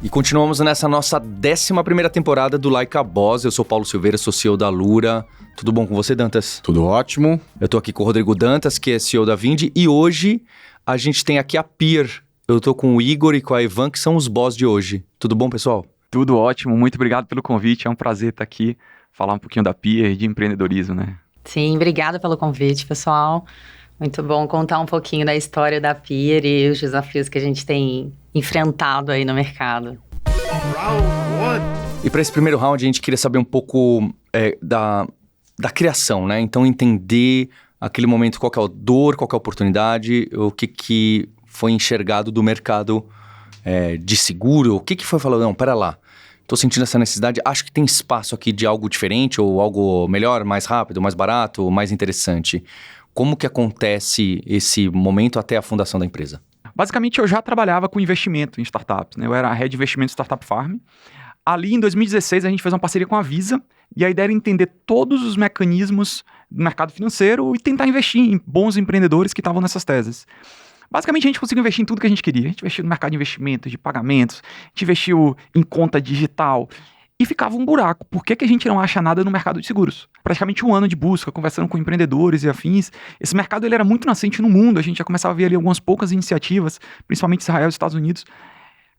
E continuamos nessa nossa 11ª temporada do Like a Boss. Eu sou Paulo Silveira, sou CEO da Lura. Tudo bom com você, Dantas? Tudo ótimo. Eu tô aqui com o Rodrigo Dantas, que é CEO da Vindi. E hoje a gente tem aqui a Peer. Eu tô com o Igor e com a Ivan, que são os boss de hoje. Tudo bom, pessoal? Tudo ótimo. Muito obrigado pelo convite. É um prazer estar aqui, falar um pouquinho da Peer e de empreendedorismo, né? Sim, obrigada pelo convite, pessoal. Muito bom contar um pouquinho da história da Peer e os desafios que a gente tem enfrentado aí no mercado. E para esse primeiro round, a gente queria saber um pouco da criação, né? Então, entender aquele momento, qual que é a dor, qual que é a oportunidade, o que foi enxergado do mercado de seguro, o que foi falado, não, pera lá, tô sentindo essa necessidade, acho que tem espaço aqui de algo diferente ou algo melhor, mais rápido, mais barato, mais interessante. Como que acontece esse momento até a fundação da empresa? Basicamente, eu já trabalhava com investimento em startups, né? Eu era Head de Investimento Startup Farm. Ali, em 2016, a gente fez uma parceria com a Visa e a ideia era entender todos os mecanismos do mercado financeiro e tentar investir em bons empreendedores que estavam nessas teses. Basicamente, a gente conseguiu investir em tudo que a gente queria. A gente investiu no mercado de investimentos, de pagamentos, a gente investiu em conta digital. E ficava um buraco. Por que a gente não acha nada no mercado de seguros? Praticamente um ano de busca, conversando com empreendedores e afins. Esse mercado ele era muito nascente no mundo. A gente já começava a ver ali algumas poucas iniciativas, principalmente Israel e Estados Unidos.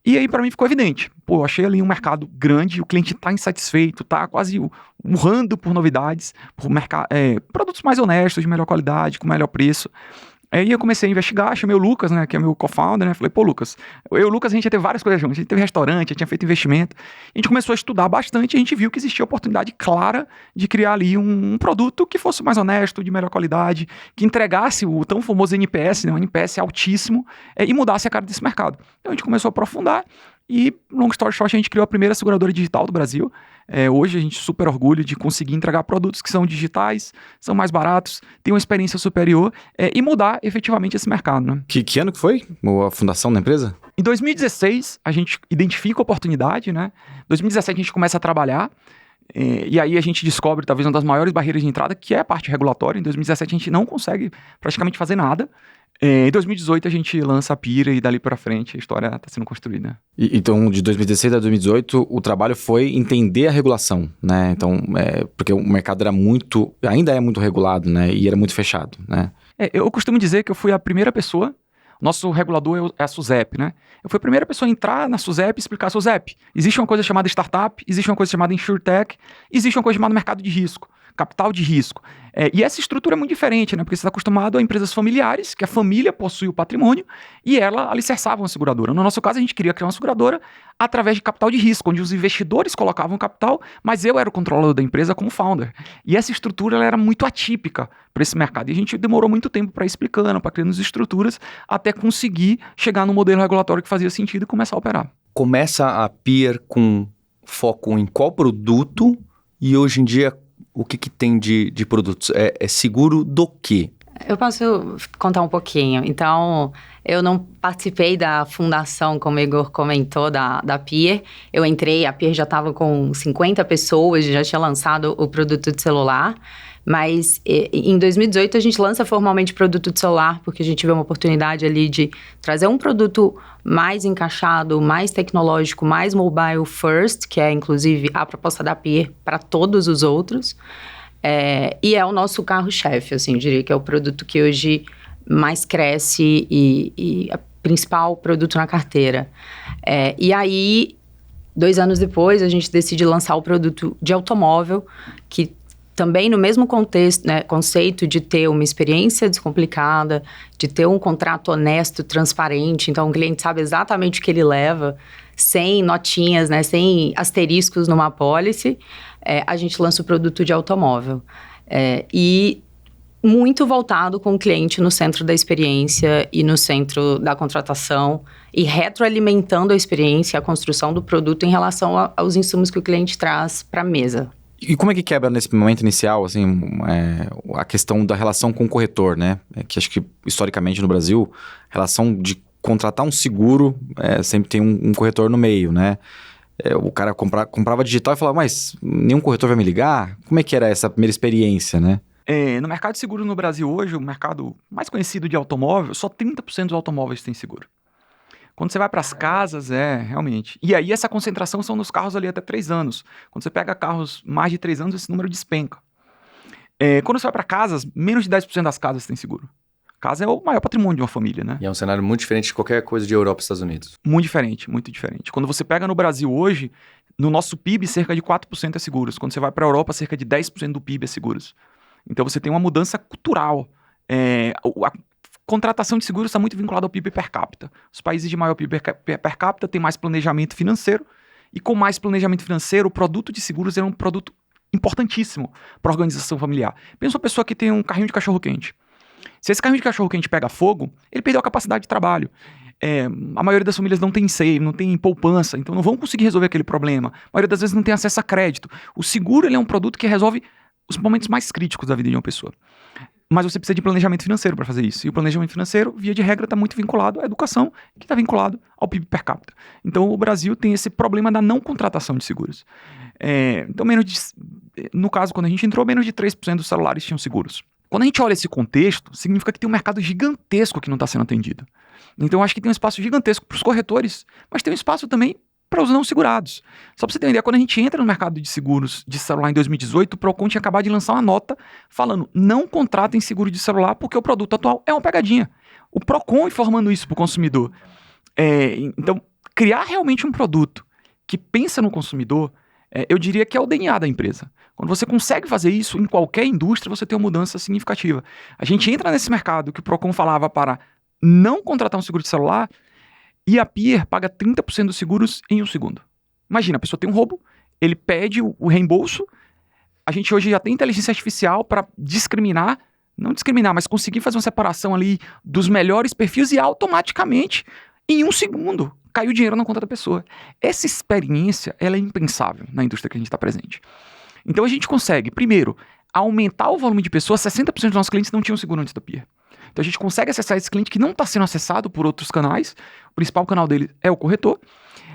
E aí, para mim, ficou evidente. Pô, eu achei ali um mercado grande, o cliente está insatisfeito, está quase urrando por novidades, por produtos mais honestos, de melhor qualidade, com melhor preço. Aí eu comecei a investigar, chamei o Lucas, né, que é meu co-founder, né, falei, pô, Lucas, eu e o Lucas, a gente ia ter várias coisas juntos, a gente teve restaurante, a gente tinha feito investimento, a gente começou a estudar bastante e a gente viu que existia a oportunidade clara de criar ali um produto que fosse mais honesto, de melhor qualidade, que entregasse o tão famoso NPS, né, um NPS altíssimo, e mudasse a cara desse mercado. Então a gente começou a aprofundar e, long story short, a gente criou a primeira seguradora digital do Brasil. Hoje a gente super orgulho de conseguir entregar produtos que são digitais, são mais baratos, têm uma experiência superior e mudar efetivamente esse mercado. Né? Que ano que foi a fundação da empresa? Em 2016, a gente identifica a oportunidade, né? Em 2017, a gente começa a trabalhar e aí a gente descobre talvez uma das maiores barreiras de entrada, que é a parte regulatória. Em 2017, a gente não consegue praticamente fazer nada. Em 2018 a gente lança a Peer e dali para frente a história está sendo construída. Então, de 2016 a 2018, o trabalho foi entender a regulação, né? Então, porque o mercado ainda é muito regulado, né? E era muito fechado, né? Eu costumo dizer que eu fui a primeira pessoa, nosso regulador é a SUSEP, né? Eu fui a primeira pessoa a entrar na SUSEP e explicar a SUSEP. Existe uma coisa chamada startup, existe uma coisa chamada insurtech, existe uma coisa chamada mercado de risco. Capital de risco. E essa estrutura é muito diferente, né? Porque você está acostumado a empresas familiares, que a família possui o patrimônio e ela alicerçava uma seguradora. No nosso caso, a gente queria criar uma seguradora através de capital de risco, onde os investidores colocavam capital, mas eu era o controlador da empresa como founder. E essa estrutura ela era muito atípica para esse mercado. E a gente demorou muito tempo para ir explicando, para criando as estruturas, até conseguir chegar no modelo regulatório que fazia sentido e começar a operar. Começa a Peer com foco em qual produto e hoje em dia o que tem de produtos? É seguro do quê? Eu posso contar um pouquinho. Então, eu não participei da fundação, como o Igor comentou, da Peer. Eu entrei, a Peer já estava com 50 pessoas, já tinha lançado o produto de celular. Mas em 2018 a gente lança formalmente produto de celular, porque a gente vê uma oportunidade ali de trazer um produto mais encaixado, mais tecnológico, mais mobile first, que é inclusive a proposta da Peer para todos os outros. E é o nosso carro-chefe, assim, eu diria que é o produto que hoje mais cresce e é o principal produto na carteira. E aí, 2 anos depois, a gente decide lançar o produto de automóvel, que também no mesmo contexto, né, conceito de ter uma experiência descomplicada, de ter um contrato honesto, transparente, então o cliente sabe exatamente o que ele leva, sem notinhas, né, sem asteriscos numa apólice, a gente lança o produto de automóvel. E muito voltado com o cliente no centro da experiência e no centro da contratação e retroalimentando a experiência, a construção do produto em relação aos insumos que o cliente traz para a mesa. E como é que quebra nesse momento inicial, assim, a questão da relação com o corretor, né? Que acho que, historicamente, no Brasil, a relação de contratar um seguro sempre tem um corretor no meio, né? O cara comprava digital e falava, mas nenhum corretor vai me ligar? Como é que era essa primeira experiência, né? No mercado de seguro no Brasil hoje, o mercado mais conhecido de automóvel, só 30% dos automóveis tem seguro. Quando você vai para as casas, realmente. E aí essa concentração são nos carros ali até 3 anos. Quando você pega carros mais de 3 anos, esse número despenca. Quando você vai para casas, menos de 10% das casas tem seguro. Casa é o maior patrimônio de uma família, né? E é um cenário muito diferente de qualquer coisa de Europa e Estados Unidos. Muito diferente. Quando você pega no Brasil hoje, no nosso PIB, cerca de 4% é seguros. Quando você vai para a Europa, cerca de 10% do PIB é seguros. Então você tem uma mudança cultural. A contratação de seguros está muito vinculada ao PIB per capita. Os países de maior PIB per capita têm mais planejamento financeiro, e com mais planejamento financeiro, o produto de seguros é um produto importantíssimo para a organização familiar. Pensa uma pessoa que tem um carrinho de cachorro-quente. Se esse carrinho de cachorro-quente pega fogo, ele perdeu a capacidade de trabalho. A maioria das famílias não tem save, não tem poupança, então não vão conseguir resolver aquele problema. A maioria das vezes não tem acesso a crédito. O seguro ele é um produto que resolve os momentos mais críticos da vida de uma pessoa. Mas você precisa de planejamento financeiro para fazer isso. E o planejamento financeiro, via de regra, está muito vinculado à educação, que está vinculado ao PIB per capita. Então o Brasil tem esse problema da não contratação de seguros. Então, no caso, quando a gente entrou, menos de 3% dos celulares tinham seguros. Quando a gente olha esse contexto, significa que tem um mercado gigantesco que não está sendo atendido. Então, eu acho que tem um espaço gigantesco para os corretores, mas tem um espaço também para os não segurados. Só para você ter uma ideia, quando a gente entra no mercado de seguros de celular em 2018, o Procon tinha acabado de lançar uma nota falando: não contratem seguro de celular porque o produto atual é uma pegadinha. O Procon informando isso para o consumidor. Então, criar realmente um produto que pensa no consumidor, eu diria que é o DNA da empresa. Quando você consegue fazer isso em qualquer indústria, você tem uma mudança significativa. A gente entra nesse mercado que o Procon falava para não contratar um seguro de celular e a Pier paga 30% dos seguros em 1 segundo. Imagina, a pessoa tem um roubo, ele pede o reembolso, a gente hoje já tem inteligência artificial para não discriminar, mas conseguir fazer uma separação ali dos melhores perfis e automaticamente, em 1 segundo, caiu o dinheiro na conta da pessoa. Essa experiência, ela é impensável na indústria que a gente está presente. Então a gente consegue, primeiro, aumentar o volume de pessoas. 60% dos nossos clientes não tinham seguro antes da Pier. Então a gente consegue acessar esse cliente que não está sendo acessado por outros canais. O principal canal dele é o corretor.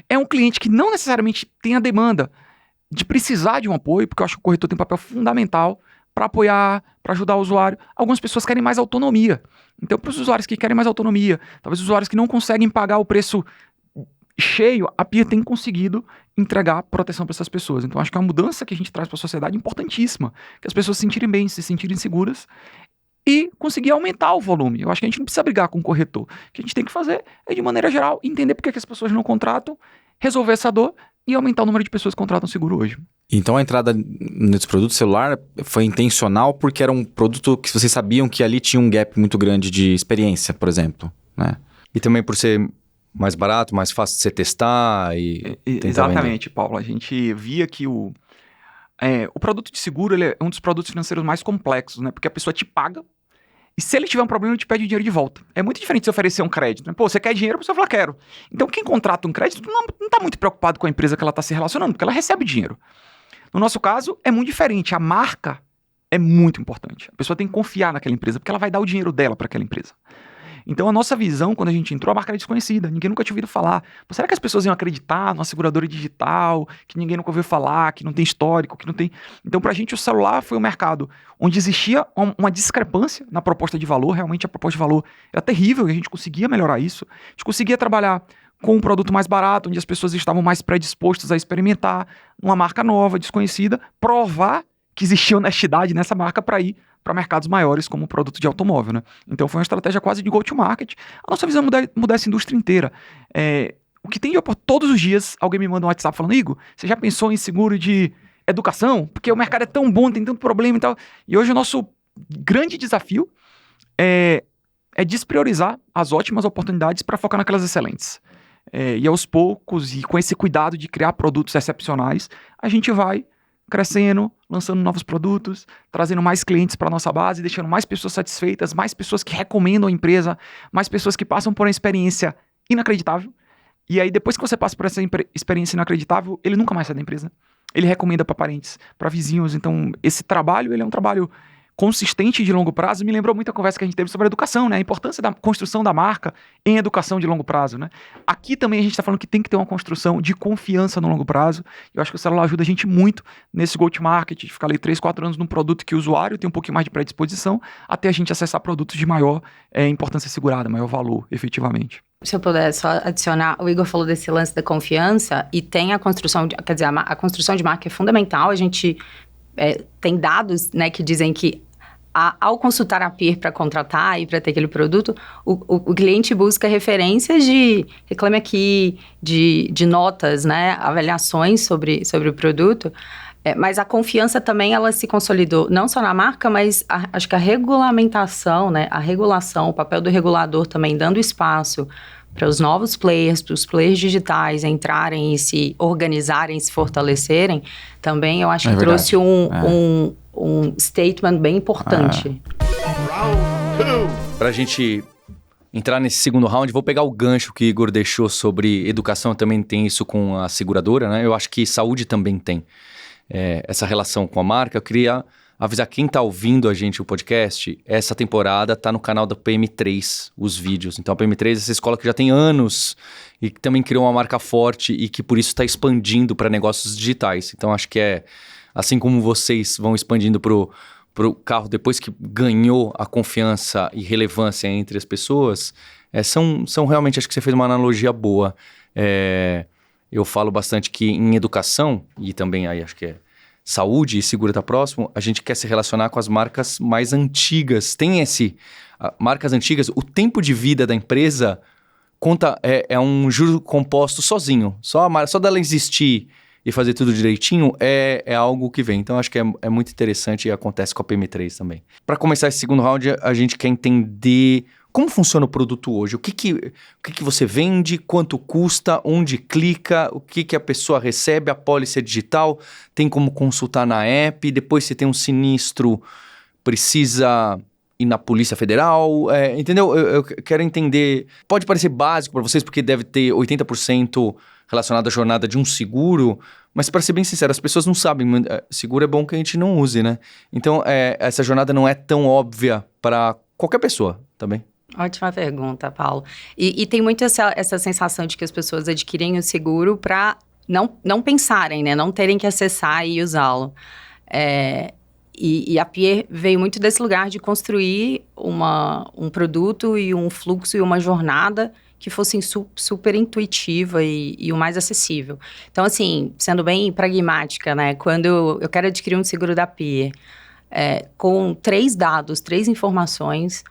É um cliente que não necessariamente tem a demanda de precisar de um apoio, porque eu acho que o corretor tem um papel fundamental para apoiar, para ajudar o usuário. Algumas pessoas querem mais autonomia. Então, para os usuários que querem mais autonomia, talvez os usuários que não conseguem pagar o preço cheio, a Pier tem conseguido entregar proteção para essas pessoas. Então, acho que é uma mudança que a gente traz para a sociedade importantíssima, que as pessoas se sentirem bem, se sentirem seguras e conseguir aumentar o volume. Eu acho que a gente não precisa brigar com o corretor. O que a gente tem que fazer é, de maneira geral, entender por que as pessoas não contratam, resolver essa dor e aumentar o número de pessoas que contratam seguro hoje. Então, a entrada nesse produto celular foi intencional porque era um produto que vocês sabiam que ali tinha um gap muito grande de experiência, por exemplo, né? E também por ser mais barato, mais fácil de você testar e exatamente, Paulo. A gente via que o produto de seguro ele é um dos produtos financeiros mais complexos, né? Porque a pessoa te paga e se ele tiver um problema, ele te pede o dinheiro de volta. É muito diferente de você oferecer um crédito, né? Pô, você quer dinheiro, a pessoa fala, quero. Então, quem contrata um crédito não está muito preocupado com a empresa que ela está se relacionando, porque ela recebe dinheiro. No nosso caso, é muito diferente. A marca é muito importante. A pessoa tem que confiar naquela empresa, porque ela vai dar o dinheiro dela para aquela empresa. Então, a nossa visão, quando a gente entrou, a marca era desconhecida. Ninguém nunca tinha ouvido falar. Será que as pessoas iam acreditar numa seguradora digital, que ninguém nunca ouviu falar, que não tem histórico, que não tem... Então, pra gente, o celular foi um mercado onde existia uma discrepância na proposta de valor. Realmente, a proposta de valor era terrível e a gente conseguia melhorar isso. A gente conseguia trabalhar com um produto mais barato, onde as pessoas estavam mais predispostas a experimentar uma marca nova, desconhecida, provar que existia honestidade nessa marca para ir para mercados maiores como o produto de automóvel, né? Então foi uma estratégia quase de go-to-market. A nossa visão é mudar essa indústria inteira. O que tem de todos os dias, alguém me manda um WhatsApp falando, Igor, você já pensou em seguro de educação? Porque o mercado é tão bom, tem tanto problema e tal. E hoje o nosso grande desafio é despriorizar as ótimas oportunidades para focar naquelas excelentes. E aos poucos, e com esse cuidado de criar produtos excepcionais, a gente vai crescendo, lançando novos produtos, trazendo mais clientes para a nossa base, deixando mais pessoas satisfeitas, mais pessoas que recomendam a empresa, mais pessoas que passam por uma experiência inacreditável. E aí, depois que você passa por essa experiência inacreditável, ele nunca mais sai da empresa. Ele recomenda para parentes, para vizinhos. Então, esse trabalho, ele é um trabalho consistente de longo prazo me lembrou muito a conversa que a gente teve sobre a educação, né? A importância da construção da marca em educação de longo prazo, né? Aqui também a gente está falando que tem que ter uma construção de confiança no longo prazo. Eu acho que o celular ajuda a gente muito nesse go-to-market, de ficar ali 3, 4 anos num produto que o usuário tem um pouquinho mais de predisposição, até a gente acessar produtos de maior importância segurada, maior valor, efetivamente. Se eu puder só adicionar, o Igor falou desse lance da confiança e tem a construção, quer dizer, a construção de marca é fundamental. A gente tem dados, né, que dizem que ao consultar a Peer para contratar e para ter aquele produto, o cliente busca referências de Reclame Aqui, de notas, né, avaliações sobre o produto. Mas a confiança também, ela se consolidou, não só na marca, mas acho que a regulamentação, né, a regulação, o papel do regulador também dando espaço para os novos players, para os players digitais entrarem e se organizarem, se fortalecerem, também eu acho que trouxe um statement bem importante. Para a gente entrar nesse segundo round, vou pegar o gancho que o Igor deixou sobre educação, também tem isso com a seguradora, né? Eu acho que saúde também tem essa relação com a marca. Eu queria avisar quem está ouvindo a gente o podcast, essa temporada está no canal da PM3, os vídeos. Então a PM3 é essa escola que já tem anos e que também criou uma marca forte e que por isso está expandindo para negócios digitais. Então acho que assim como vocês vão expandindo pro carro depois que ganhou a confiança e relevância entre as pessoas, são realmente, acho que você fez uma analogia boa. Eu falo bastante que em educação, e também aí acho que saúde e seguro tá próximo, a gente quer se relacionar com as marcas mais antigas. Tem marcas antigas, o tempo de vida da empresa conta, é um juro composto sozinho. Só dela existir e fazer tudo direitinho é algo que vem. Então, acho que é muito interessante e acontece com a PM3 também. Para começar esse segundo round, a gente quer entender como funciona o produto hoje. O que você vende, quanto custa, onde clica, o que a pessoa recebe, a pólice digital, tem como consultar na app, depois você tem um sinistro, precisa ir na Polícia Federal, entendeu? Eu quero entender, pode parecer básico para vocês, porque deve ter 80% relacionado à jornada de um seguro, mas para ser bem sincero, as pessoas não sabem, seguro é bom que a gente não use, né? Então, essa jornada não é tão óbvia para qualquer pessoa também. Ótima pergunta, Paulo. E tem muito essa sensação de que as pessoas adquirem o seguro para não pensarem, né? Não terem que acessar e usá-lo. E a Peer veio muito desse lugar de construir um produto e um fluxo e uma jornada que fossem super intuitiva e o mais acessível. Então, assim, sendo bem pragmática, né? Quando eu quero adquirir um seguro da Peer, com 3 dados, 3 informações,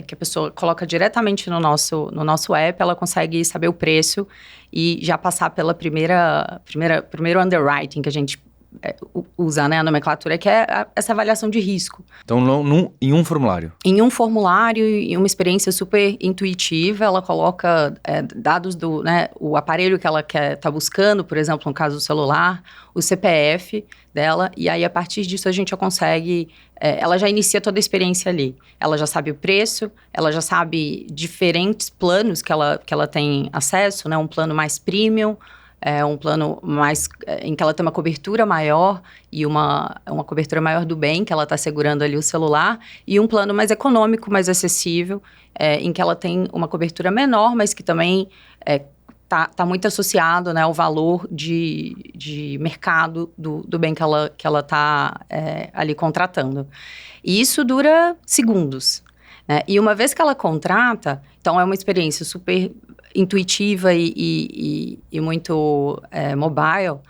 que a pessoa coloca diretamente no nosso app, ela consegue saber o preço e já passar pela primeiro underwriting que a gente usa, né, a nomenclatura, que é essa avaliação de risco. Então, em um formulário? Em um formulário, em uma experiência super intuitiva, ela coloca dados o aparelho que ela tá buscando, por exemplo, no caso do celular, o CPF dela, e aí a partir disso a gente já consegue, ela já inicia toda a experiência ali. Ela já sabe o preço, ela já sabe diferentes planos que ela tem acesso, né, um plano mais premium, um plano mais em que ela tem uma cobertura maior e uma cobertura maior do bem, que ela está segurando ali o celular, e um plano mais econômico, mais acessível, em que ela tem uma cobertura menor, mas que também tá muito associado, né, ao valor de mercado do bem que ela está ali contratando. E isso dura segundos, né? E uma vez que ela contrata, então é uma experiência super intuitiva e muito mobile.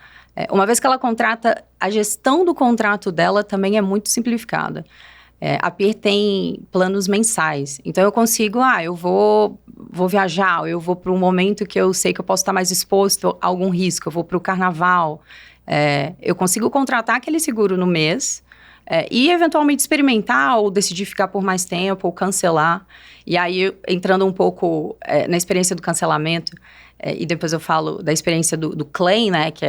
Uma vez que ela contrata, a gestão do contrato dela também é muito simplificada. A Peer tem planos mensais, então eu consigo, eu vou viajar, eu vou para um momento que eu sei que eu posso estar mais exposto a algum risco, eu vou para o carnaval, eu consigo contratar aquele seguro no mês, e eventualmente experimentar ou decidir ficar por mais tempo ou cancelar. E aí, entrando um pouco na experiência do cancelamento, e depois eu falo da experiência do claim, né, que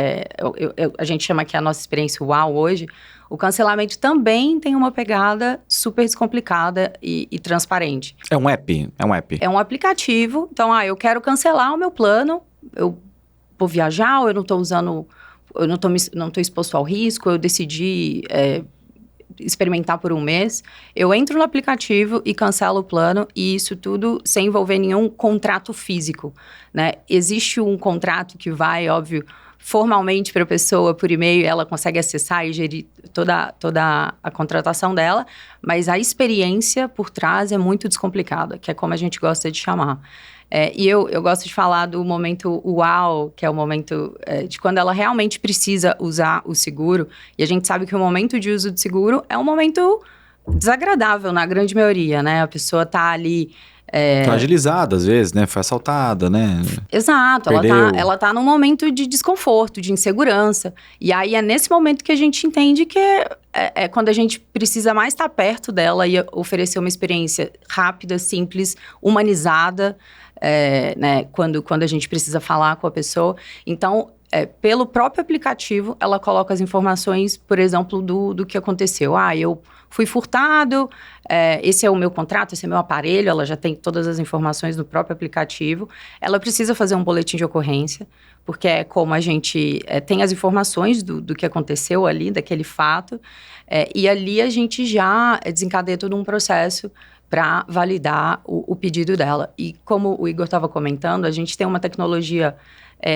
a gente chama que é a nossa experiência uau hoje, o cancelamento também tem uma pegada super descomplicada e transparente. É um app? É um aplicativo. Então, eu quero cancelar o meu plano, eu vou viajar, ou eu não estou usando, eu não estou exposto ao risco, eu decidi experimentar por um mês, eu entro no aplicativo e cancelo o plano, e isso tudo sem envolver nenhum contrato físico, né? Existe um contrato que vai, óbvio, formalmente para a pessoa, por e-mail, ela consegue acessar e gerir toda a contratação dela, mas a experiência por trás é muito descomplicada, que é como a gente gosta de chamar. E eu gosto de falar do momento uau, que é o momento de quando ela realmente precisa usar o seguro, e a gente sabe que o momento de uso do seguro é um momento desagradável na grande maioria, né? A pessoa tá ali... fragilizada, às vezes, né? Foi assaltada, né? Exato, Perdeu. ela tá num momento de desconforto, de insegurança. E aí é nesse momento que a gente entende que é quando a gente precisa mais estar perto dela e oferecer uma experiência rápida, simples, humanizada, né? Quando a gente precisa falar com a pessoa. Então, pelo próprio aplicativo, ela coloca as informações, por exemplo, do que aconteceu. Eu fui furtado, esse é o meu contrato, esse é o meu aparelho, ela já tem todas as informações no próprio aplicativo. Ela precisa fazer um boletim de ocorrência, porque é como a gente tem as informações do que aconteceu ali, daquele fato, e ali a gente já desencadeia todo um processo para validar o pedido dela. E como o Igor estava comentando, a gente tem uma tecnologia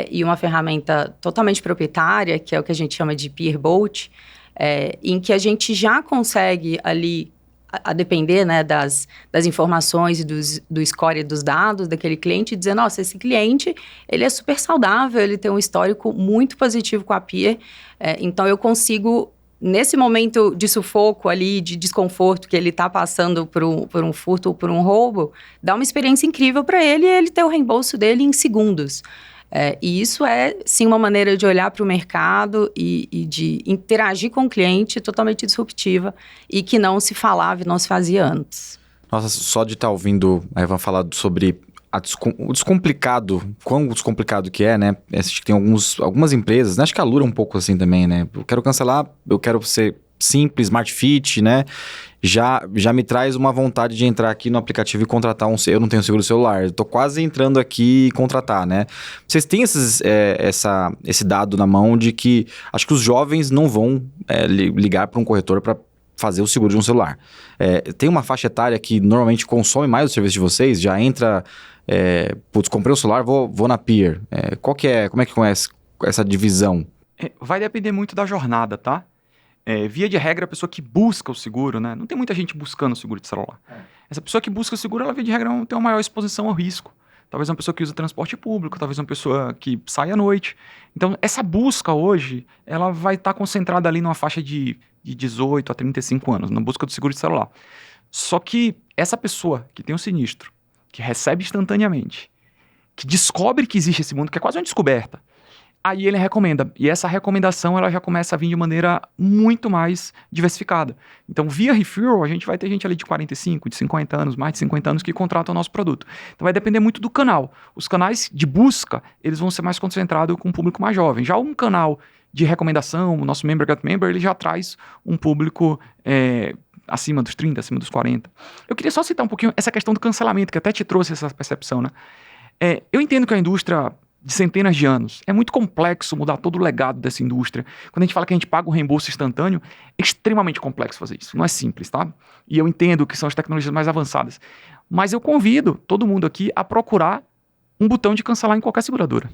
e uma ferramenta totalmente proprietária, que é o que a gente chama de Peerbolt, em que a gente já consegue ali, a depender, né, das informações e do score e dos dados daquele cliente, dizer, nossa, esse cliente, ele é super saudável, ele tem um histórico muito positivo com a Peer, então eu consigo, nesse momento de sufoco ali, de desconforto que ele está passando por um furto ou por um roubo, dar uma experiência incrível para ele e ele ter o reembolso dele em segundos. E isso é, sim, uma maneira de olhar para o mercado e de interagir com o cliente totalmente disruptiva e que não se falava e não se fazia antes. Nossa, só de estar ouvindo a Evan falar sobre o descomplicado, quão descomplicado que é, né? Acho que tem algumas empresas, né? Acho que a Alura é um pouco assim também, né? Eu quero cancelar, eu quero ser simples, smart fit, né? Já me traz uma vontade de entrar aqui no aplicativo e contratar eu não tenho seguro celular, eu tô quase entrando aqui e contratar, né? Vocês têm esse dado na mão de que acho que os jovens não vão ligar para um corretor para fazer o seguro de um celular. Tem uma faixa etária que normalmente consome mais o serviço de vocês, já entra, comprei um celular, vou na Peer. Como é que conhece essa divisão? Vai depender muito da jornada, tá? Via de regra, a pessoa que busca o seguro, né? Não tem muita gente buscando o seguro de celular. Essa pessoa que busca o seguro, ela, via de regra, não tem uma maior exposição ao risco. Talvez uma pessoa que usa transporte público, talvez uma pessoa que sai à noite. Então, essa busca hoje, ela vai estar concentrada ali numa faixa de 18 a 35 anos, na busca do seguro de celular. Só que essa pessoa que tem um sinistro, que recebe instantaneamente, que descobre que existe esse mundo, que é quase uma descoberta, aí ele recomenda. E essa recomendação, ela já começa a vir de maneira muito mais diversificada. Então, via referral, a gente vai ter gente ali de 45, de 50 anos, mais de 50 anos que contratam o nosso produto. Então, vai depender muito do canal. Os canais de busca, eles vão ser mais concentrados com um público mais jovem. Já um canal de recomendação, o nosso Member Get Member, ele já traz um público acima dos 30, acima dos 40. Eu queria só citar um pouquinho essa questão do cancelamento, que até te trouxe essa percepção, né? Eu entendo que a indústria de centenas de anos. É muito complexo mudar todo o legado dessa indústria. Quando a gente fala que a gente paga um reembolso instantâneo, é extremamente complexo fazer isso. Não é simples, tá? E eu entendo que são as tecnologias mais avançadas. Mas eu convido todo mundo aqui a procurar um botão de cancelar em qualquer seguradora.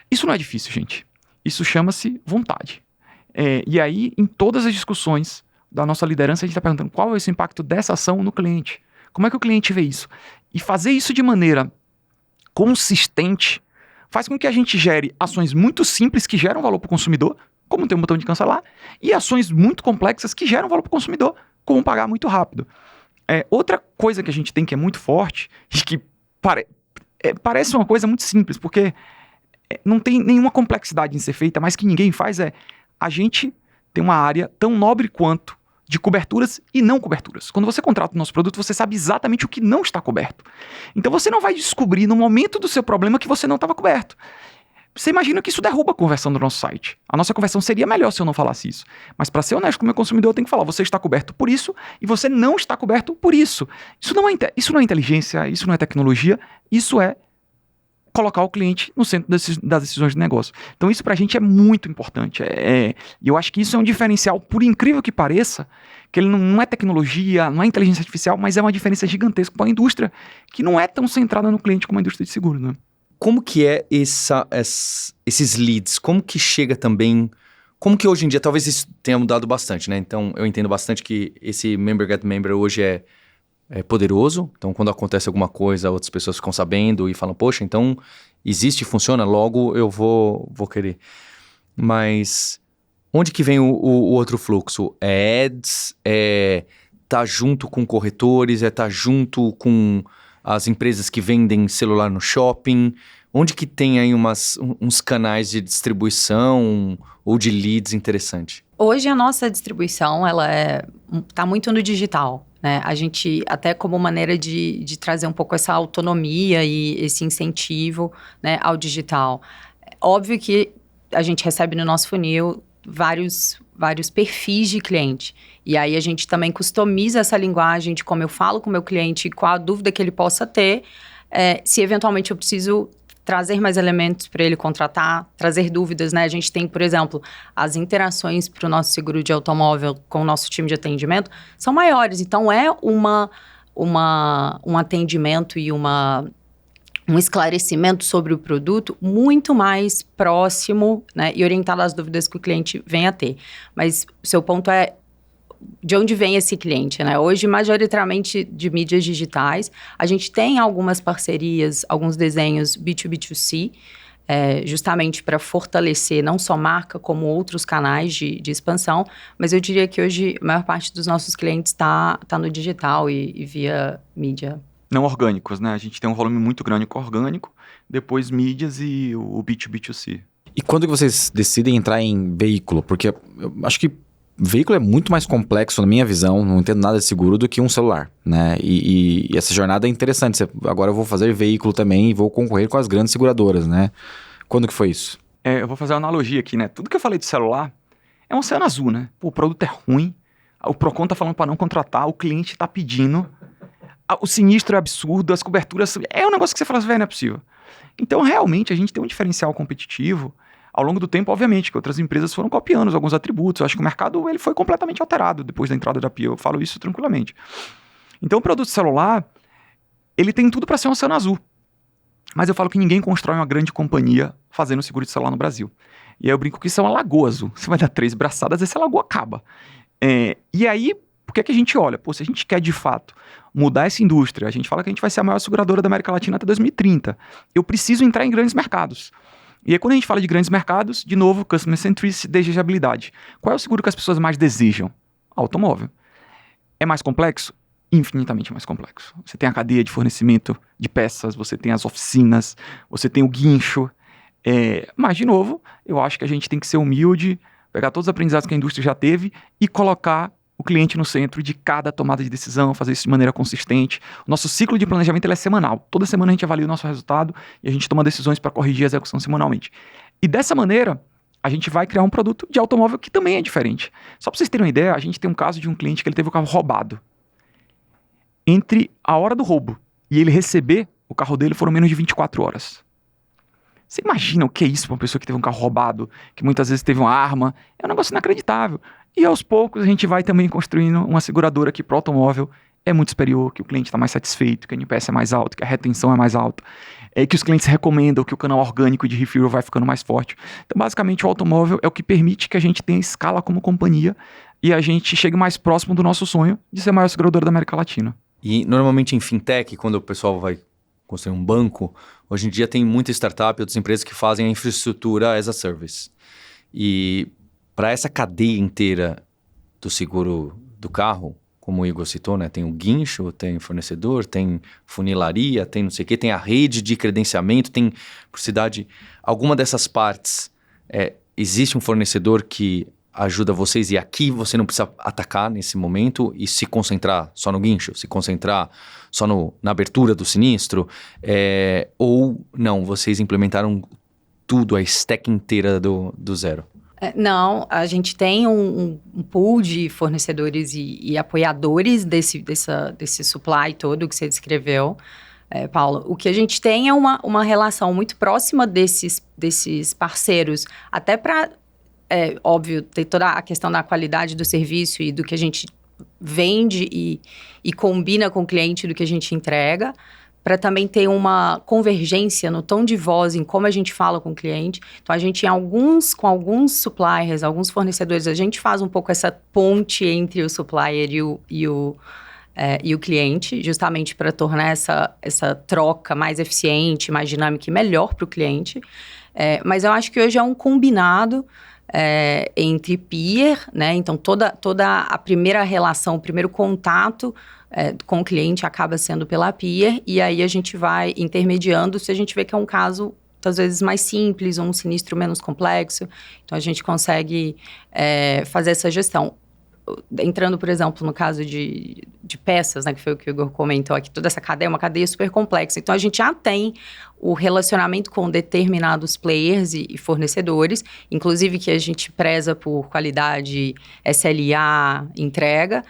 Isso não é difícil, gente. Isso chama-se vontade. E aí, em todas as discussões da nossa liderança, a gente está perguntando qual é esse impacto dessa ação no cliente. Como é que o cliente vê isso? E fazer isso de maneira consistente faz com que a gente gere ações muito simples que geram valor para o consumidor, como ter um botão de cancelar, e ações muito complexas que geram valor para o consumidor, como pagar muito rápido. Outra coisa que a gente tem que é muito forte, e que parece uma coisa muito simples, porque não tem nenhuma complexidade em ser feita, mas que ninguém faz, a gente tem uma área tão nobre quanto de coberturas e não coberturas. Quando você contrata o nosso produto, você sabe exatamente o que não está coberto. Então você não vai descobrir no momento do seu problema que você não estava coberto. Você imagina que isso derruba a conversão do nosso site. A nossa conversão seria melhor se eu não falasse isso. Mas para ser honesto com o meu consumidor, eu tenho que falar, você está coberto por isso e você não está coberto por isso. Isso não é inteligência, isso não é tecnologia, isso é colocar o cliente no centro das decisões de negócio. Então isso para a gente é muito importante. E eu acho que isso é um diferencial, por incrível que pareça, que ele não é tecnologia, não é inteligência artificial, mas é uma diferença gigantesca para a indústria que não é tão centrada no cliente como a indústria de seguro, né? Como que é esses leads? Como que chega também... Como que hoje em dia, talvez isso tenha mudado bastante, né? Então, eu entendo bastante que esse member get member hoje é poderoso. Então, quando acontece alguma coisa, outras pessoas ficam sabendo e falam, poxa, então existe, funciona, logo eu vou querer. Mas onde que vem o outro fluxo? É ads? É tá junto com corretores? É tá junto com as empresas que vendem celular no shopping? Onde que tem aí uns canais de distribuição ou de leads interessante? Hoje a nossa distribuição, ela tá muito no digital, né? A gente, até como maneira de trazer um pouco essa autonomia e esse incentivo, né, ao digital. Óbvio que a gente recebe no nosso funil vários perfis de cliente. E aí a gente também customiza essa linguagem de como eu falo com o meu cliente, qual a dúvida que ele possa ter, se eventualmente eu preciso trazer mais elementos para ele contratar, trazer dúvidas, né? A gente tem, por exemplo, as interações para o nosso seguro de automóvel com o nosso time de atendimento são maiores. Então, é um atendimento e um esclarecimento sobre o produto muito mais próximo, né? E orientado às dúvidas que o cliente vem a ter. Mas o seu ponto é de onde vem esse cliente, né? Hoje, majoritariamente de mídias digitais, a gente tem algumas parcerias, alguns desenhos B2B2C, justamente para fortalecer não só marca, como outros canais de expansão, mas eu diria que hoje a maior parte dos nossos clientes tá no digital e via mídia. Não orgânicos, né? A gente tem um volume muito grande com orgânico, depois mídias e o B2B2C. E quando que vocês decidem entrar em veículo? Porque eu acho que veículo é muito mais complexo, na minha visão, não entendo nada de seguro, do que um celular, né? E essa jornada é interessante. Agora eu vou fazer veículo também e vou concorrer com as grandes seguradoras, né? Quando que foi isso? Eu vou fazer uma analogia aqui, né? Tudo que eu falei de celular é um oceano azul, né? Pô, o produto é ruim, o Procon tá falando para não contratar, o cliente tá pedindo, o sinistro é absurdo, as coberturas... É um negócio que você fala assim, velho, não é possível. Então, realmente, a gente tem um diferencial competitivo. Ao longo do tempo, obviamente, que outras empresas foram copiando alguns atributos. Eu acho que o mercado ele foi completamente alterado depois da entrada da Pia. Eu falo isso tranquilamente. Então, o produto celular, ele tem tudo para ser um oceano azul. Mas eu falo que ninguém constrói uma grande companhia fazendo seguro de celular no Brasil. E aí eu brinco que isso é uma lagoa azul. Você vai dar 3 braçadas, essa lagoa acaba. E aí, por que a gente olha? Pô, se a gente quer, de fato, mudar essa indústria, a gente fala que a gente vai ser a maior seguradora da América Latina até 2030. Eu preciso entrar em grandes mercados. E aí, quando a gente fala de grandes mercados, de novo, customer centricity, desejabilidade. Qual é o seguro que as pessoas mais desejam? Automóvel. É mais complexo? Infinitamente mais complexo. Você tem a cadeia de fornecimento de peças, você tem as oficinas, você tem o guincho. Mas, de novo, eu acho que a gente tem que ser humilde, pegar todos os aprendizados que a indústria já teve e colocar o cliente no centro de cada tomada de decisão, fazer isso de maneira consistente. O nosso ciclo de planejamento ele é semanal. Toda semana a gente avalia o nosso resultado e a gente toma decisões para corrigir a execução semanalmente. E dessa maneira, a gente vai criar um produto de automóvel que também é diferente. Só para vocês terem uma ideia, a gente tem um caso de um cliente que ele teve o carro roubado. Entre a hora do roubo e ele receber o carro dele foram menos de 24 horas. Você imagina o que é isso para uma pessoa que teve um carro roubado, que muitas vezes teve uma arma? É um negócio inacreditável. E aos poucos a gente vai também construindo uma seguradora que para o automóvel é muito superior, que o cliente está mais satisfeito, que a NPS é mais alto, que a retenção é mais alta, que os clientes recomendam, que o canal orgânico de referral vai ficando mais forte. Então, basicamente, o automóvel é o que permite que a gente tenha escala como companhia e a gente chegue mais próximo do nosso sonho de ser a maior seguradora da América Latina. E normalmente em fintech, quando o pessoal vai construir um banco, hoje em dia tem muita startup e outras empresas que fazem a infraestrutura as a service. E para essa cadeia inteira do seguro do carro, como o Igor citou, né? Tem o guincho, tem o fornecedor, tem funilaria, tem não sei o quê, tem a rede de credenciamento, tem, por cidade, alguma dessas partes, existe um fornecedor que ajuda vocês e aqui você não precisa atacar nesse momento e se concentrar só no guincho, se concentrar só na abertura do sinistro, ou não, vocês implementaram tudo, a stack inteira do zero? Não, a gente tem um pool de fornecedores e apoiadores desse supply todo que você descreveu. Paulo. O que a gente tem é uma relação muito próxima desses parceiros, até para, óbvio, ter toda a questão da qualidade do serviço e do que a gente vende e combina com o cliente do que a gente entrega, para também ter uma convergência no tom de voz, em como a gente fala com o cliente. Então, a gente, com alguns suppliers, alguns fornecedores, a gente faz um pouco essa ponte entre o supplier e o cliente, justamente para tornar essa troca mais eficiente, mais dinâmica e melhor para o cliente. Mas eu acho que hoje é um combinado entre peer, né? Então, toda a primeira relação, o primeiro contato com o cliente acaba sendo pela peer, e aí a gente vai intermediando se a gente vê que é um caso, às vezes, mais simples, ou um sinistro menos complexo. Então, a gente consegue fazer essa gestão. Entrando, por exemplo, no caso de peças, né, que foi o que o Igor comentou aqui, toda essa cadeia é uma cadeia super complexa. Então, a gente já tem o relacionamento com determinados players e fornecedores, inclusive que a gente preza por qualidade, SLA, entrega,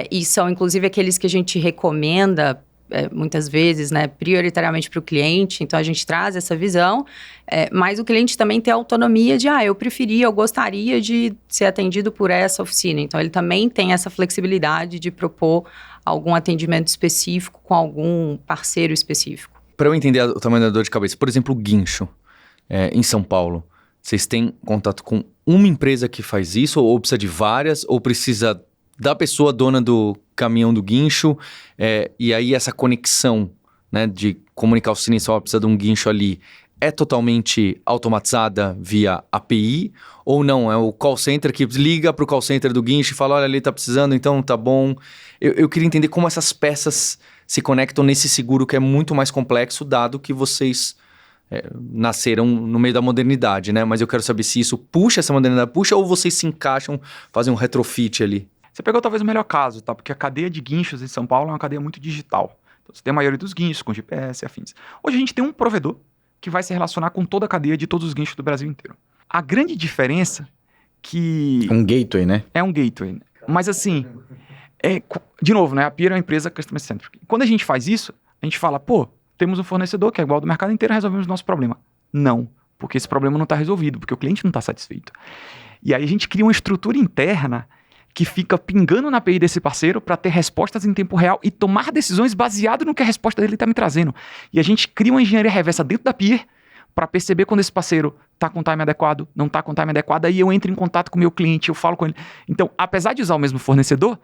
e são, inclusive, aqueles que a gente recomenda muitas vezes, né, prioritariamente para o cliente. Então, a gente traz essa visão, mas o cliente também tem a autonomia de, eu gostaria de ser atendido por essa oficina. Então, ele também tem essa flexibilidade de propor algum atendimento específico com algum parceiro específico. Para eu entender o tamanho da dor de cabeça, por exemplo, o guincho em São Paulo, vocês têm contato com uma empresa que faz isso, ou precisa de várias, ou precisa da pessoa dona do caminhão do guincho, e aí essa conexão, né, de comunicar o sinistro, precisa de um guincho ali, é totalmente automatizada via API, ou não? É o call center que liga para o call center do guincho e fala, olha, ali está precisando, então tá bom. Eu queria entender como essas peças se conectam nesse seguro que é muito mais complexo, dado que vocês nasceram no meio da modernidade, né? Mas eu quero saber se isso puxa essa modernidade, ou vocês se encaixam, fazem um retrofit ali. Você pegou talvez o melhor caso, tá? Porque a cadeia de guinchos em São Paulo é uma cadeia muito digital. Então, você tem a maioria dos guinchos com GPS e afins. Hoje a gente tem um provedor que vai se relacionar com toda a cadeia de todos os guinchos do Brasil inteiro. A grande diferença que... Um gateway, né? É um gateway. Mas assim, de novo, né? A Peer é uma empresa customer-centric. Quando a gente faz isso, a gente fala, temos um fornecedor que é igual ao do mercado inteiro, resolvemos o nosso problema. Não, porque esse problema não está resolvido, porque o cliente não está satisfeito. E aí a gente cria uma estrutura interna que fica pingando na API desse parceiro para ter respostas em tempo real e tomar decisões baseado no que a resposta dele está me trazendo. E a gente cria uma engenharia reversa dentro da Peer para perceber quando esse parceiro está com o time adequado, não está com o time adequado, aí eu entro em contato com o meu cliente, eu falo com ele. Então, apesar de usar o mesmo fornecedor,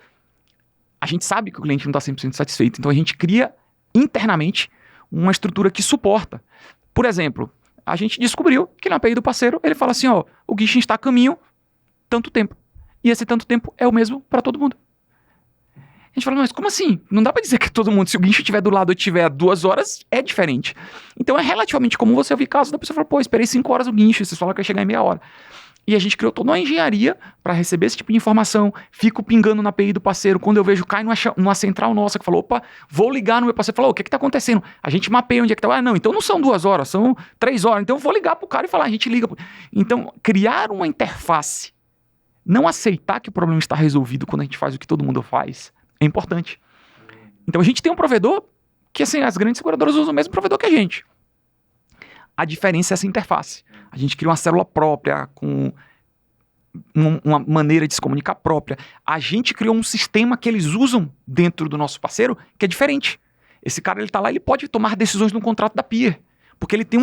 a gente sabe que o cliente não está 100% satisfeito. Então, a gente cria internamente uma estrutura que suporta. Por exemplo, a gente descobriu que na API do parceiro, ele fala assim, o guincho está a caminho tanto tempo. E esse tanto tempo é o mesmo para todo mundo. A gente fala, mas como assim? Não dá para dizer que todo mundo, se o guincho estiver do lado e tiver 2 horas, é diferente. Então é relativamente comum você ouvir casos da pessoa falar, esperei 5 horas o guincho, vocês falaram que ia chegar em meia hora. E a gente criou toda uma engenharia para receber esse tipo de informação, fico pingando na API do parceiro, quando eu vejo, cai numa central nossa que falou, vou ligar no meu parceiro, falou, o que está acontecendo? A gente mapeia onde é que está, não, então não são 2 horas, são 3 horas, então eu vou ligar pro cara e falar, a gente liga. Então, criar uma interface, não aceitar que o problema está resolvido quando a gente faz o que todo mundo faz, é importante. Então a gente tem um provedor que, assim, as grandes seguradoras usam o mesmo provedor que a gente. A diferença é essa interface. A gente cria uma célula própria, com uma maneira de se comunicar própria. A gente criou um sistema que eles usam dentro do nosso parceiro que é diferente. Esse cara, ele está lá, ele pode tomar decisões no contrato da Peer, porque ele tem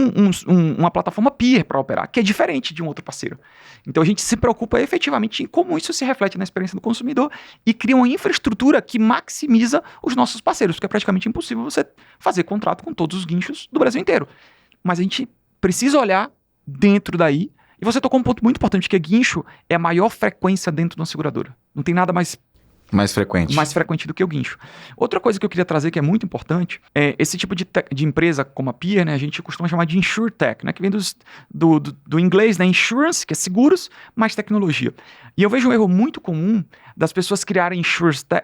uma plataforma Peer para operar, que é diferente de um outro parceiro. Então a gente se preocupa efetivamente em como isso se reflete na experiência do consumidor e cria uma infraestrutura que maximiza os nossos parceiros, porque é praticamente impossível você fazer contrato com todos os guinchos do Brasil inteiro. Mas a gente precisa olhar dentro daí, e você tocou um ponto muito importante, que guincho é a maior frequência dentro de uma seguradora. Não tem nada mais frequente do que o guincho. Outra coisa que eu queria trazer que é muito importante é esse tipo de empresa como a Peer, né, a gente costuma chamar de InsurTech, né, que vem do inglês, né, insurance, que é seguros, mais tecnologia. E eu vejo um erro muito comum das pessoas criarem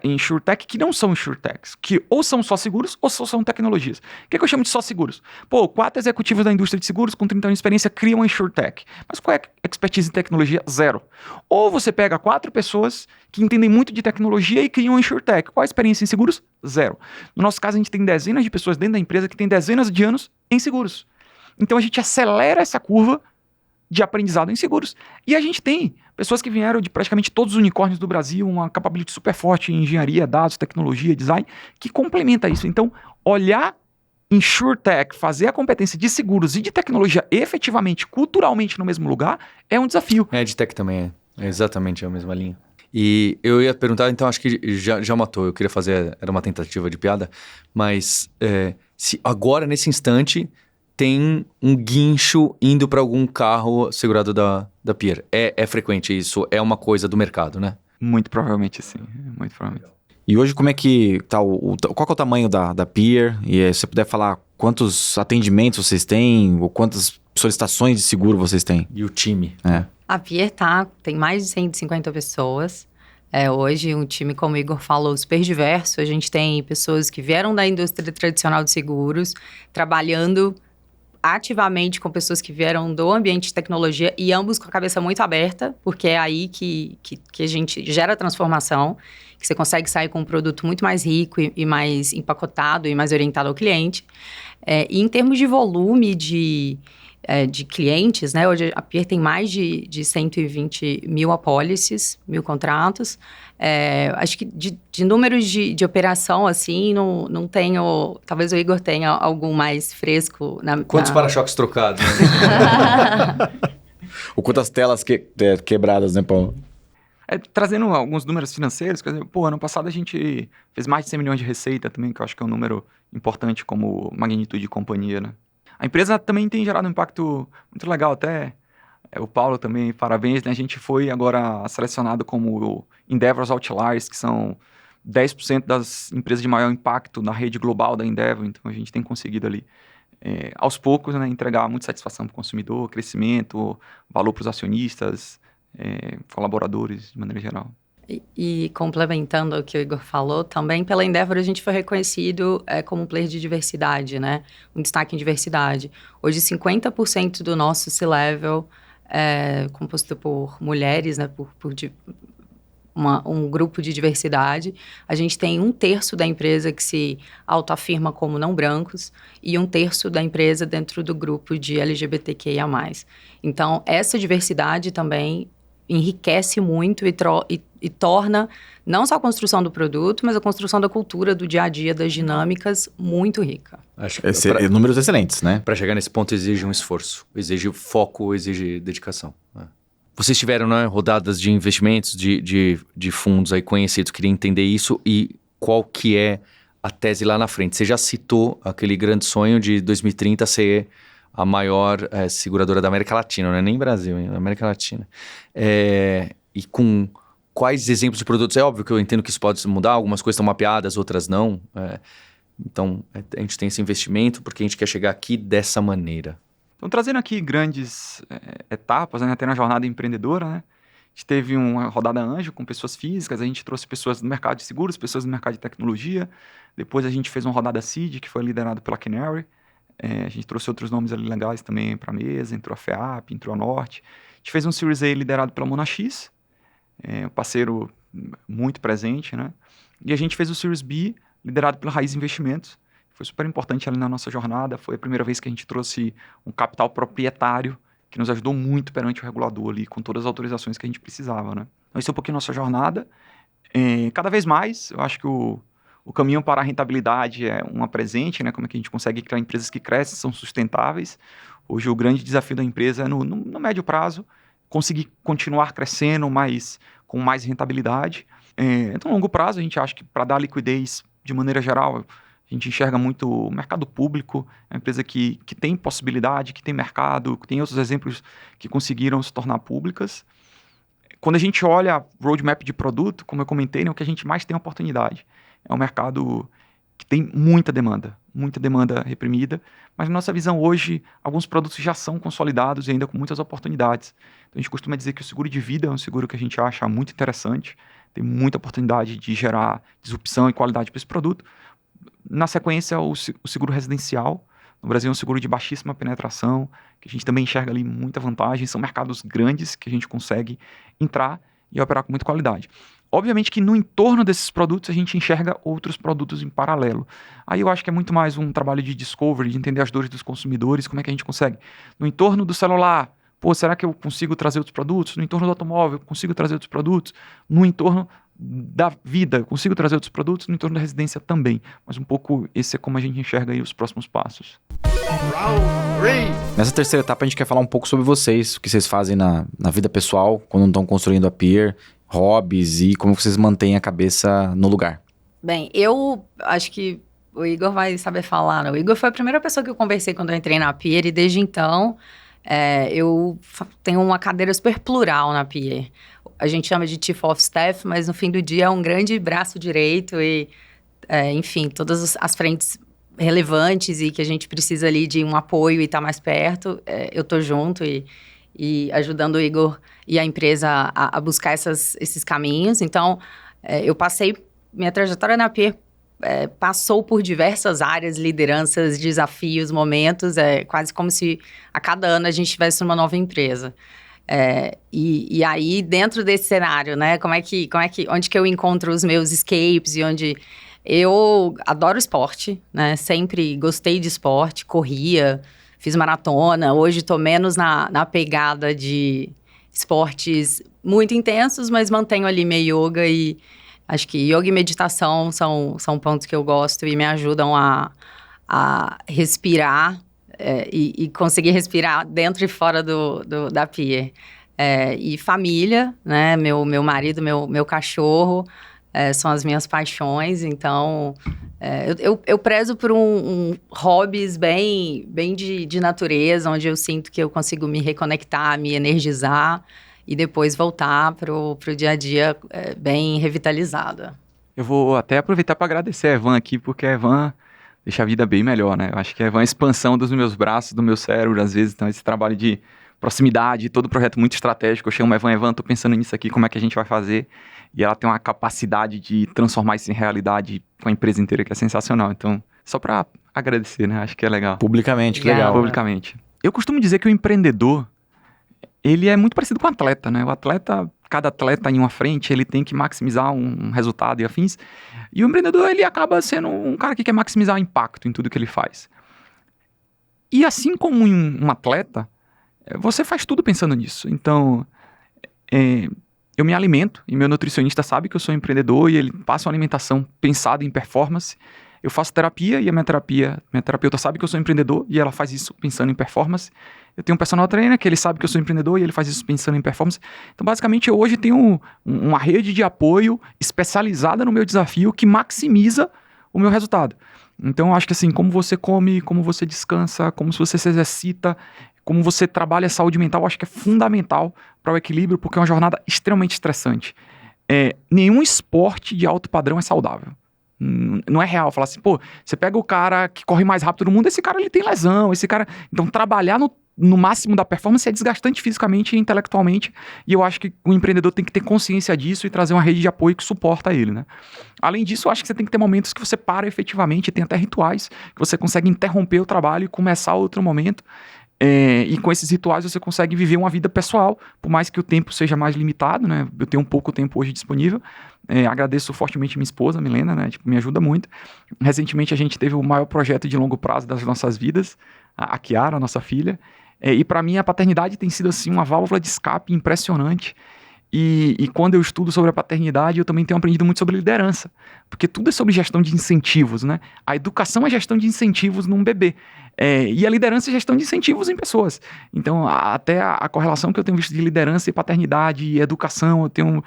insurtech que não são insurtechs, que ou são só seguros ou são tecnologias. O que eu chamo de só seguros? 4 executivos da indústria de seguros com 30 anos de experiência criam uma insurtech. Mas qual é a expertise em tecnologia? Zero. Ou você pega 4 pessoas que entendem muito de tecnologia e criam uma insurtech. Qual a experiência em seguros? Zero. No nosso caso, a gente tem dezenas de pessoas dentro da empresa que têm dezenas de anos em seguros. Então a gente acelera essa curva de aprendizado em seguros. E a gente tem pessoas que vieram de praticamente todos os unicórnios do Brasil, uma capability super forte em engenharia, dados, tecnologia, design, que complementa isso. Então, olhar InsurTech, fazer a competência de seguros e de tecnologia efetivamente, culturalmente no mesmo lugar, é um desafio. EdTech também é exatamente a mesma linha. E eu ia perguntar, então acho que já matou, eu queria fazer, era uma tentativa de piada, mas se agora, nesse instante, tem um guincho indo para algum carro segurado da Pier. É frequente isso? É uma coisa do mercado, né? Muito provavelmente sim, muito provavelmente. E hoje como é que tá qual que é o tamanho da Pier? E se você puder falar quantos atendimentos vocês têm, ou quantas solicitações de seguro vocês têm? E o time? A Pier tem mais de 150 pessoas. Hoje um time, como o Igor falou, super diverso. A gente tem pessoas que vieram da indústria tradicional de seguros, trabalhando ativamente com pessoas que vieram do ambiente de tecnologia e ambos com a cabeça muito aberta, porque é aí que a gente gera transformação, que você consegue sair com um produto muito mais rico e mais empacotado e mais orientado ao cliente. E em termos de volume de clientes, né? Hoje a Pier tem mais de 120 mil apólices, 1.000 contratos. Acho que de números de operação, assim, não tenho... Talvez o Igor tenha algum mais fresco. Quantos para-choques trocados? Né? Ou quantas telas quebradas, né, Paulo? Trazendo alguns números financeiros, quer dizer, ano passado a gente fez mais de 100 milhões de receita também, que eu acho que é um número importante como magnitude de companhia, né? A empresa também tem gerado um impacto muito legal, até o Paulo também, parabéns, né? A gente foi agora selecionado como Endeavor's Outliers, que são 10% das empresas de maior impacto na rede global da Endeavor, então a gente tem conseguido ali, aos poucos, né, entregar muita satisfação para o consumidor, crescimento, valor para os acionistas, colaboradores, de maneira geral. E complementando o que o Igor falou, também pela Endeavor a gente foi reconhecido como um player de diversidade, né? Um destaque em diversidade. Hoje, 50% do nosso C-Level é composto por mulheres, né? Por um grupo de diversidade. A gente tem 1/3 da empresa que se autoafirma como não brancos e 1/3 da empresa dentro do grupo de LGBTQIA+. Então, essa diversidade também enriquece muito e torna não só a construção do produto, mas a construção da cultura, do dia a dia, das dinâmicas, muito rica. Acho que números excelentes, né? Para chegar nesse ponto exige um esforço, exige foco, exige dedicação. Vocês tiveram, né, rodadas de investimentos de fundos aí conhecidos, queria entender isso e qual que é a tese lá na frente. Você já citou aquele grande sonho de 2030 ser a maior seguradora da América Latina, não é nem Brasil, hein? América Latina. E com quais exemplos de produtos? É óbvio que eu entendo que isso pode mudar, algumas coisas estão mapeadas, outras não. Então, a gente tem esse investimento porque a gente quer chegar aqui dessa maneira. Então, trazendo aqui grandes etapas, né, até na jornada empreendedora, né? A gente teve uma rodada anjo com pessoas físicas, a gente trouxe pessoas do mercado de seguros, pessoas do mercado de tecnologia. Depois a gente fez uma rodada seed, que foi liderado pela Canary. A gente trouxe outros nomes ali legais também para a mesa, entrou a FEAP, entrou a Norte. A gente fez um Series A liderado pela Monax, um parceiro muito presente, né? E a gente fez o Series B liderado pela Raiz Investimentos. Foi super importante ali na nossa jornada, foi a primeira vez que a gente trouxe um capital proprietário que nos ajudou muito perante o regulador ali, com todas as autorizações que a gente precisava, né? Então, esse é um pouquinho a nossa jornada. Cada vez mais, eu acho que o caminho para a rentabilidade é uma presente, né? Como é que a gente consegue criar empresas que crescem, são sustentáveis. Hoje o grande desafio da empresa é no médio prazo conseguir continuar crescendo, mas com mais rentabilidade. Então, no longo prazo, a gente acha que para dar liquidez de maneira geral, a gente enxerga muito o mercado público, é uma empresa que tem possibilidade, que tem mercado, que tem outros exemplos que conseguiram se tornar públicas. Quando a gente olha roadmap de produto, como eu comentei, né, o que a gente mais tem oportunidade é um mercado que tem muita demanda reprimida, mas na nossa visão hoje, alguns produtos já são consolidados e ainda com muitas oportunidades. Então, a gente costuma dizer que o seguro de vida é um seguro que a gente acha muito interessante, tem muita oportunidade de gerar disrupção e qualidade para esse produto. Na sequência, o seguro residencial. No Brasil é um seguro de baixíssima penetração, que a gente também enxerga ali muita vantagem. São mercados grandes que a gente consegue entrar e operar com muita qualidade. Obviamente que no entorno desses produtos a gente enxerga outros produtos em paralelo. Aí eu acho que é muito mais um trabalho de discovery, de entender as dores dos consumidores, como é que a gente consegue. No entorno do celular, será que eu consigo trazer outros produtos? No entorno do automóvel, eu consigo trazer outros produtos? No entorno da vida, eu consigo trazer outros produtos? No entorno da residência também. Mas um pouco esse é como a gente enxerga aí os próximos passos. Nessa terceira etapa a gente quer falar um pouco sobre vocês, o que vocês fazem na vida pessoal, quando estão construindo a Peer, hobbies e como vocês mantêm a cabeça no lugar. Bem, eu acho que o Igor vai saber falar, né? O Igor foi a primeira pessoa que eu conversei quando eu entrei na Peer e desde então eu tenho uma cadeira super plural na Peer. A gente chama de Chief of Staff, mas no fim do dia é um grande braço direito e, enfim, todas as frentes relevantes e que a gente precisa ali de um apoio e estar mais perto, eu tô junto e ajudando o Igor e a empresa a buscar esses caminhos. Então, minha trajetória na Peer passou por diversas áreas, lideranças, desafios, momentos, quase como se a cada ano a gente estivesse numa nova empresa. E aí, dentro desse cenário, né, onde que eu encontro os meus escapes e onde eu adoro esporte, né, sempre gostei de esporte, corria, fiz maratona, hoje estou menos na pegada de esportes muito intensos, mas mantenho ali meu yoga e acho que yoga e meditação são pontos que eu gosto e me ajudam a respirar e conseguir respirar dentro e fora da Peer. E família, né? Meu marido, meu cachorro, são as minhas paixões. Então, eu prezo por hobbies bem de natureza, onde eu sinto que eu consigo me reconectar, me energizar e depois voltar pro dia a dia bem revitalizada. Eu vou até aproveitar para agradecer a Evan aqui, porque a Evan deixa a vida bem melhor, né? Eu acho que a Evan é a expansão dos meus braços, do meu cérebro, às vezes. Então, esse trabalho de proximidade, todo projeto muito estratégico. Eu chamo a Evan, tô pensando nisso aqui, como é que a gente vai fazer? E ela tem uma capacidade de transformar isso em realidade com a empresa inteira, que é sensacional. Então, só para agradecer, né? Acho que é legal. Publicamente, que legal. Publicamente. Eu costumo dizer que o empreendedor, ele é muito parecido com o atleta, né? Cada atleta em uma frente, ele tem que maximizar um resultado e afins. E o empreendedor, ele acaba sendo um cara que quer maximizar o impacto em tudo que ele faz. E assim como um atleta, você faz tudo pensando nisso. Então, eu me alimento, e meu nutricionista sabe que eu sou empreendedor, e ele passa uma alimentação pensada em performance. Eu faço terapia, e minha terapeuta sabe que eu sou empreendedor, e ela faz isso pensando em performance. Eu tenho um personal trainer, que ele sabe que eu sou empreendedor, e ele faz isso pensando em performance. Então, basicamente, eu hoje tenho uma rede de apoio especializada no meu desafio, que maximiza o meu resultado. Então, eu acho que assim, como você come, como você descansa, como você se exercita, como você trabalha a saúde mental, eu acho que é fundamental para o equilíbrio, porque é uma jornada extremamente estressante. Nenhum esporte de alto padrão é saudável. Não é real falar assim, você pega o cara que corre mais rápido do mundo, esse cara ele tem lesão, Então, trabalhar no máximo da performance é desgastante fisicamente e intelectualmente, e eu acho que o empreendedor tem que ter consciência disso e trazer uma rede de apoio que suporta ele, né? Além disso, eu acho que você tem que ter momentos que você para efetivamente, tem até rituais, que você consegue interromper o trabalho e começar outro momento. E com esses rituais você consegue viver uma vida pessoal, por mais que o tempo seja mais limitado, né? Eu tenho pouco tempo hoje disponível. Agradeço fortemente minha esposa, Milena, né? Me ajuda muito. Recentemente a gente teve o maior projeto de longo prazo das nossas vidas, a Kiara, a nossa filha. E para mim a paternidade tem sido assim uma válvula de escape impressionante. E quando eu estudo sobre a paternidade, eu também tenho aprendido muito sobre liderança, porque tudo é sobre gestão de incentivos, né? A educação é gestão de incentivos num bebê, e a liderança é gestão de incentivos em pessoas. Então, até a correlação que eu tenho visto de liderança e paternidade e educação, eu tenho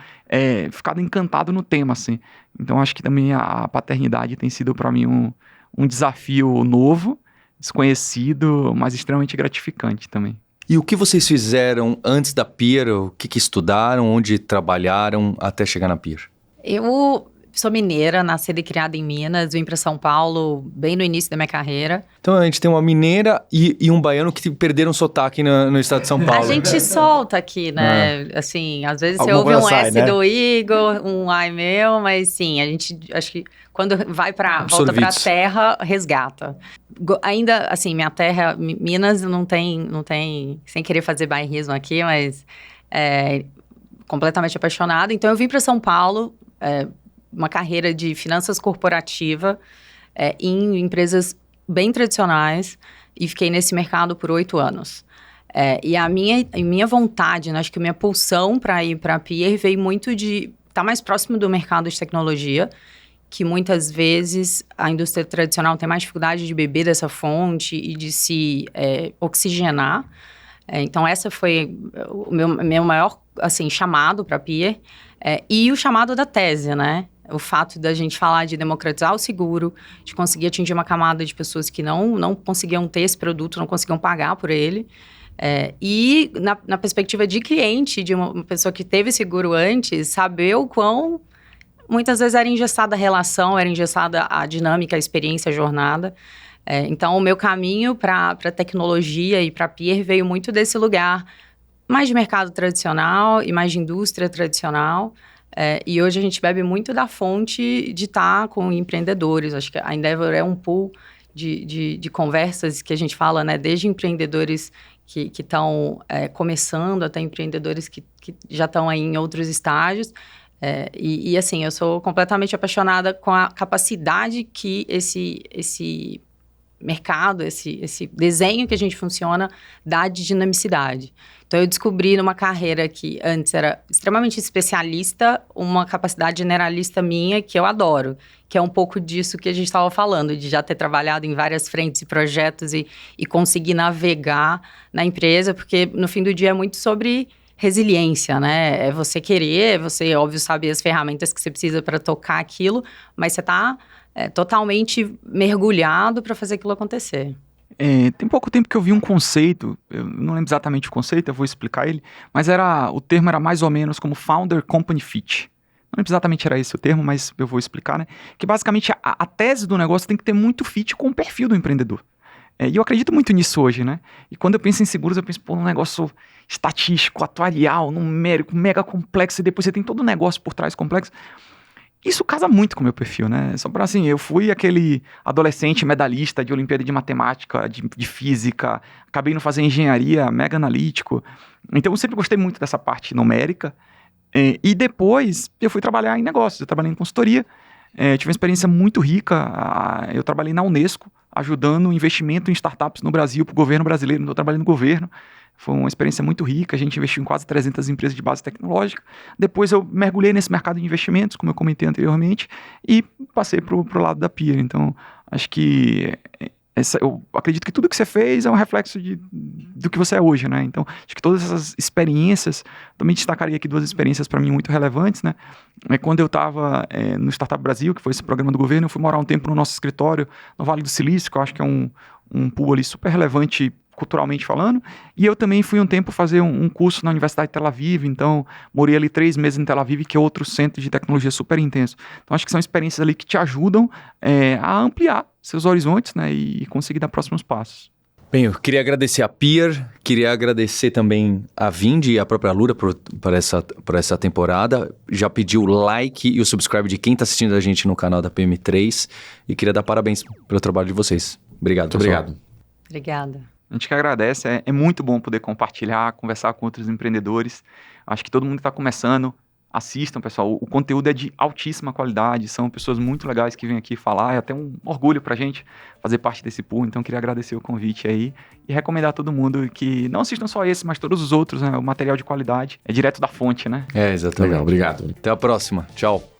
ficado encantado no tema, assim. Então, acho que também a paternidade tem sido para mim um desafio novo, desconhecido, mas extremamente gratificante também. E o que vocês fizeram antes da Peer? O que estudaram? Onde trabalharam até chegar na Peer? Eu sou mineira, nascida e criada em Minas, vim para São Paulo bem no início da minha carreira. Então a gente tem uma mineira e um baiano que perderam sotaque no estado de São Paulo. A gente solta aqui, né? Assim, às vezes você Alguma ouve um sai, S né? do Igor, um ai meu, mas sim, a gente, acho que quando volta pra terra, resgata. Ainda, assim, minha terra, Minas, não tem, sem querer fazer bairrismo aqui, mas completamente apaixonada. Então eu vim para São Paulo, uma carreira de finanças corporativa em empresas bem tradicionais e fiquei nesse mercado por 8 anos. E a minha vontade, né, acho que a minha pulsão para ir para a Peer veio muito de estar mais próximo do mercado de tecnologia, que muitas vezes a indústria tradicional tem mais dificuldade de beber dessa fonte e de se oxigenar. Então, essa foi o meu maior assim, chamado para a Peer. E o chamado da tese, né? O fato da gente falar de democratizar o seguro, de conseguir atingir uma camada de pessoas que não conseguiam ter esse produto, não conseguiam pagar por ele. E na perspectiva de cliente, de uma pessoa que teve seguro antes, saber o quão muitas vezes era engessada a relação, era engessada a dinâmica, a experiência, a jornada. Então, o meu caminho para a tecnologia e para a Peer veio muito desse lugar, mais de mercado tradicional e mais de indústria tradicional. E hoje a gente bebe muito da fonte de estar com empreendedores. Acho que a Endeavor é um pool de conversas que a gente fala, né? Desde empreendedores que estão começando até empreendedores que já estão aí em outros estágios. E assim, eu sou completamente apaixonada com a capacidade que esse mercado, esse desenho que a gente funciona, dá de dinamicidade. Então, eu descobri numa carreira que antes era extremamente especialista, uma capacidade generalista minha que eu adoro, que é um pouco disso que a gente estava falando, de já ter trabalhado em várias frentes e projetos e conseguir navegar na empresa, porque no fim do dia é muito sobre resiliência, né? É você querer, você, óbvio, sabe as ferramentas que você precisa para tocar aquilo, mas você está totalmente mergulhado para fazer aquilo acontecer. Tem pouco tempo que eu vi um conceito, eu não lembro exatamente o conceito, eu vou explicar ele, mas o termo era mais ou menos como Founder Company Fit. Não lembro exatamente era esse o termo, mas eu vou explicar, né? Que basicamente a tese do negócio tem que ter muito fit com o perfil do empreendedor. E eu acredito muito nisso hoje, né? E quando eu penso em seguros, eu penso, num negócio estatístico, atuarial, numérico, mega complexo, e depois você tem todo o negócio por trás complexo. Isso casa muito com o meu perfil, né? Só para assim, eu fui aquele adolescente medalhista de Olimpíada de Matemática, de Física, acabei não fazendo engenharia, mega analítico. Então eu sempre gostei muito dessa parte numérica. E depois eu fui trabalhar em negócios, eu trabalhei em consultoria, tive uma experiência muito rica. Eu trabalhei na Unesco, ajudando o investimento em startups no Brasil, para o governo brasileiro, eu trabalhei no governo. Foi uma experiência muito rica, a gente investiu em quase 300 empresas de base tecnológica. Depois eu mergulhei nesse mercado de investimentos, como eu comentei anteriormente, e passei para o lado da Peer. Então, acho que eu acredito que tudo que você fez é um reflexo do que você é hoje, né? Então, acho que todas essas experiências, também destacaria aqui 2 experiências para mim muito relevantes, né? Quando eu estava no Startup Brasil, que foi esse programa do governo, eu fui morar um tempo no nosso escritório, no Vale do Silício, que eu acho que é um pool ali super relevante culturalmente falando, e eu também fui um tempo fazer um curso na Universidade de Tel Aviv, então morei ali 3 meses em Tel Aviv, que é outro centro de tecnologia super intenso. Então acho que são experiências ali que te ajudam a ampliar seus horizontes, né, e conseguir dar próximos passos. Bem, eu queria agradecer a Peer, queria agradecer também a Vind e a própria Lura por essa temporada. Já pedi o like e o subscribe de quem está assistindo a gente no canal da PM3 e queria dar parabéns pelo trabalho de vocês. Obrigado, Muito obrigado. Obrigada. A gente que agradece, é muito bom poder compartilhar, conversar com outros empreendedores. Acho que todo mundo que está começando, assistam, pessoal. O conteúdo é de altíssima qualidade, são pessoas muito legais que vêm aqui falar, é até um orgulho pra gente fazer parte desse pool, então queria agradecer o convite aí e recomendar a todo mundo que não assistam só esse, mas todos os outros, né? O material de qualidade é direto da fonte, né? Exatamente. Legal, obrigado. Até a próxima. Tchau.